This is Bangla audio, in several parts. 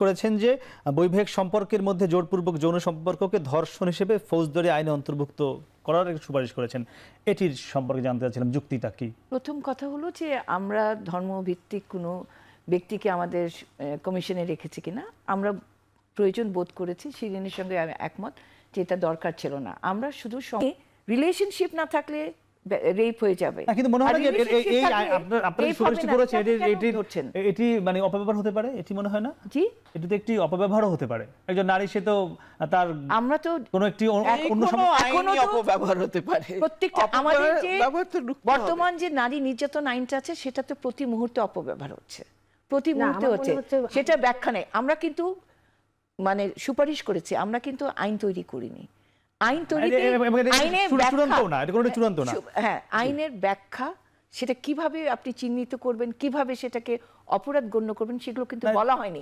করেছেন যে বৈবাহিক সম্পর্কের মধ্যে জোরপূর্বক যৌন সম্পর্ককে ধর্ষণ হিসেবে ফৌজদারি আইনে অন্তর্ভুক্ত করার একটা সুপারিশ করেছেন। এটির সম্পর্কে জানতে চাচ্ছিলাম যুক্তিটা কি। প্রথম কথা হলো যে আমরা ধর্মভিত্তিক কোনো ব্যক্তিকে আমাদের কমিশনে রেখেছি কিনা আমরা প্রয়োজন বোধ করেছি, শিরিনের সঙ্গে আমি একমত যে এটা দরকার ছিল না। আমরা শুধু রিলেশনশিপ না থাকলে রেপ হয়ে যাবে, কিন্তু মনে হয় না যে এই আপনারা সুপারিশ করেছেন এটি মানে অপব্যবহার হতে পারে, এটি মনে হয় না? জি, এটি তো একটি অপব্যবহারও হতে পারে। একজন নারী সে তো তার আমরা তো কোনো একটি অন্য আইনি অপব্যবহার হতে পারে। প্রত্যেকটা আমাদের যে বর্তমান যে নারী নির্যাতন আইনটা আছে সেটা তো প্রতি মুহূর্তে অপব্যবহার হচ্ছে, প্রতি মুহূর্তে হচ্ছে, সেটা ব্যাখ্যা নেই। আমরা কিন্তু মানে সুপারিশ করেছি, আমরা কিন্তু আইন তৈরি করিনি। আইন তৈরিতে আইনের ব্যাখ্যা সেটা কিভাবে আপনি চিহ্নিত করবেন, কিভাবে সেটাকে অপরাধ গণ্য করবেন সেগুলো কিন্তু বলা হয়নি।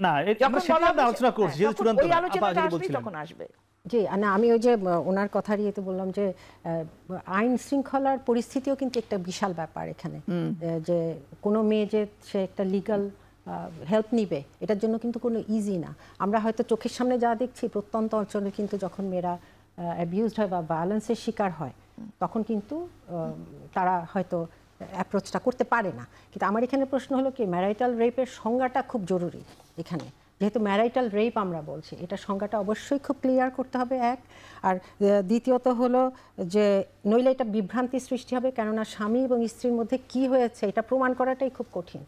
তখন আসবে। জি না, আমি ওই যে ওনার কথার ইয়েতে বললাম যে আইন শৃঙ্খলার পরিস্থিতিও কিন্তু একটা বিশাল ব্যাপার এখানে, যে কোনো মেয়ে যে সে একটা লিগ্যাল হেল্প নিবে এটার জন্য কিন্তু কোনো ইজি না। আমরা হয়তো চোখের সামনে যা দেখছি প্রত্যন্ত অঞ্চলে কিন্তু যখন মেয়েরা অ্যাবিউজড হয় বা ভায়োলেন্সের শিকার হয় তখন কিন্তু তারা হয়তো অ্যাপ্রোচটা করতে পারে না। কিন্তু আমার এখানে প্রশ্ন হলো কি, ম্যারাইটাল রেপের সংজ্ঞাটা খুব জরুরি এখানে, যেহেতু ম্যারাইটাল রেপ আমরা বলছি, এটা সংজ্ঞাটা অবশ্যই খুব ক্লিয়ার করতে হবে এক। আর দ্বিতীয়ত হলো যে নইলে এটা বিভ্রান্তি সৃষ্টি হবে, কেননা স্বামী এবং স্ত্রীর মধ্যে কি হয়েছে এটা প্রমাণ করাটাই খুব কঠিন।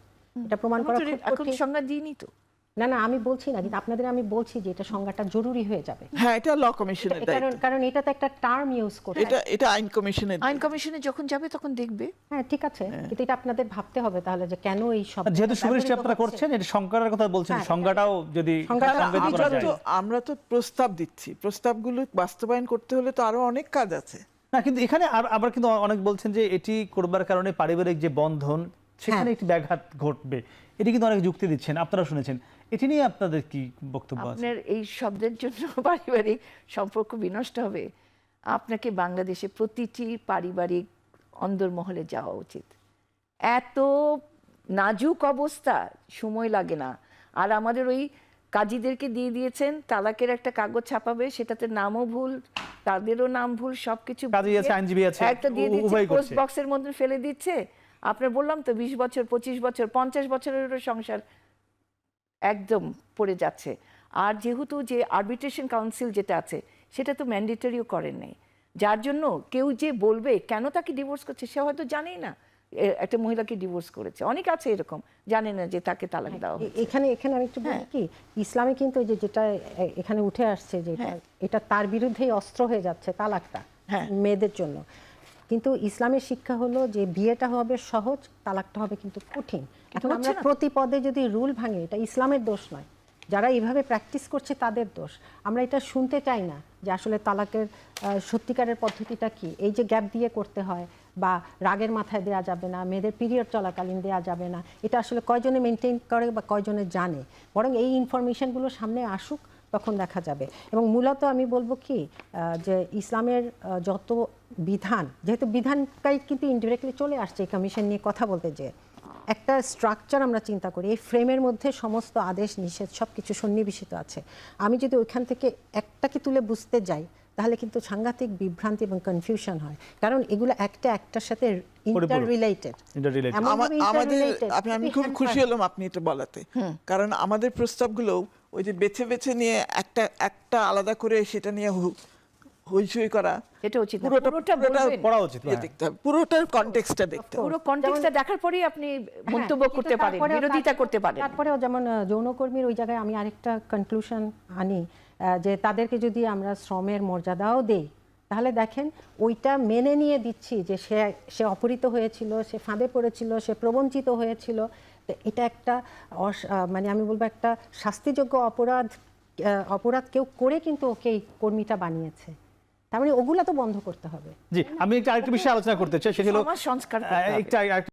এটা প্রমাণ করা খুব কঠিন। সংজ্ঞা দিইনি তো। না না, আমি বলছি না, কিন্তু আপনাদের আমি বলছি যে এটা সংজ্ঞাটা জরুরি হয়ে যাবে। হ্যাঁ, এটা ল কমিশনের দায়িত্ব, কারণ এটা তো একটা টার্ম ইউজ করে। এটা আইন কমিশনে যখন যাবে তখন দেখবে। হ্যাঁ ঠিক আছে, কিন্তু এটা আপনাদের ভাবতে হবে তাহলে যে কেন এই সব, যেহেতু সুপারিশটা আপনারা করছেন এটা সংজ্ঞার কথা বলছেন, সংজ্ঞাটাও যদি আমরা তো প্রস্তাব দিচ্ছি, প্রস্তাবগুলো বাস্তবায়ন করতে হলে তো আরো অনেক কাজ আছে না। কিন্তু এখানে আবার কিন্তু অনেক বলছেন যে এটি করবার কারণে পারিবারিক যে বন্ধন সেখানে একটি ব্যাঘাত ঘটবে, এটি কিন্তু অনেক যুক্তি দিচ্ছেন, আপনারা শুনেছেন। এটি নিয়ে আপনাদের কি বক্তব্য আছে? আপনার এই শব্দের জন্য পারিবারিক সম্পর্ক বিনষ্ট হবে? আপনাকে বাংলাদেশে প্রতিটি পারিবারিক অন্দরমহলে যাওয়া উচিত। এত নাজুক অবস্থা, সময় লাগে না। আর আমাদের ওই কাজীদেরকে দিয়ে দিয়েছেন তালাকের একটা কাগজ ছাপাবে, সেটাতে নামও ভুল, তাদেরও নাম ভুল, সবকিছু একটা দিয়ে দিচ্ছে, পোস্ট বক্সের মধ্যে ফেলে দিচ্ছে। আপনার বললাম তো 20 বছর 25 বছর 50 বছরেরও সংসার একদম পড়ে যাচ্ছে। আর যেহেতু যে আরবিট্রেশন কাউন্সিল যেটা আছে সেটা তো ম্যান্ডেটরিও করেন নাই, যার জন্য কেউ যে বলবে কেন তাকে ডিভোর্স করছে সে হয়তো জানেই না একটা মহিলাকে ডিভোর্স করেছে। অনেক আছে এরকম, জানে না যে তাকে তালাক দেওয়া হয়েছে। এখানে আমি একটু বলি কি, ইসলামে কিন্তু যেটা এখানে উঠে আসছে যে এটা তার বিরুদ্ধেই অস্ত্র হয়ে যাচ্ছে তালাকটা মেয়েদের জন্য। কিন্তু ইসলামের শিক্ষা হলো যে বিয়েটা হবে সহজ, তালাকটা হবে কিন্তু কঠিন। এখন আমরা প্রতি পদে যদি রুল ভাঙে, এটা ইসলামের দোষ নয়, যারা এইভাবে প্র্যাকটিস করছে তাদের দোষ। আমরা এটা শুনতে চাই না যে আসলে তালাকের সত্যিকারের পদ্ধতিটা কি, এই যে গ্যাপ দিয়ে করতে হয় বা রাগের মাথায় দেয়া যাবে না, মেয়েদের পিরিয়ড চলাকালীন দেয়া যাবে না, এটা আসলে কয়জনে মেনটেন করে বা কয়জনে জানে। বরং এই ইনফরমেশনগুলো সামনে আসুক, তখন দেখা যাবে। এবং মূলত আমি বলবো কি যে ইসলামের যত বিধান, যেহেতু বিধানটাই কিন্তু ইনডিরেক্টলি চলে আসছে এই কমিশন নিয়ে কথা বলতে, যে একটা স্ট্রাকচার আমরা চিন্তা করি, এই ফ্রেমের মধ্যে সমস্ত আদেশ নিষেধ সব কিছু সন্নিবেশিত আছে। আমি যদি ওইখান থেকে একটাকে তুলে বুঝতে যাই তাহলে কিন্তু সাংঘাতিক বিভ্রান্তি এবং কনফিউশন হয়, কারণ এগুলো একটার সাথে ইন্টাররিলেটেড। আমি খুব খুশি হলাম আপনি এটা বলাতে, কারণ আমাদের প্রস্তাবগুলো ওই যে বেছে বেছে নিয়ে একটা আলাদা করে সেটা নিয়ে হইচই করা, এটা উচিত না। পুরোটার কনটেক্সটটা দেখতে হবে। পুরো কনটেক্সটটা দেখার পরেই আপনি মন্তব্য করতে পারেন, বিরোধিতা করতে পারেন। তারপরেও যেমন যৌনকর্মীর ওই জায়গায় আমি আরেকটা কনক্লুশন আনি, যে তাদেরকে যদি আমরা শ্রমের মর্যাদাও দেই তাহলে দেখেন ওইটা মেনে নিয়ে দিচ্ছি যে সে অপহৃত হয়েছিল, সে ফাঁদে পড়েছিল, সে প্রবঞ্চিত হয়েছিল, তো এটা একটা মানে আমি বলবো একটা শাস্তিযোগ্য অপরাধ কেউ করে কিন্তু ওকে এই কর্মীটা বানিয়েছে, তার মানে ওগুলা তো বন্ধ করতে হবে। জি, আমি আরেকটা বিষয়ে আলোচনা করতে চাই, সেটা হলো সংস্কার।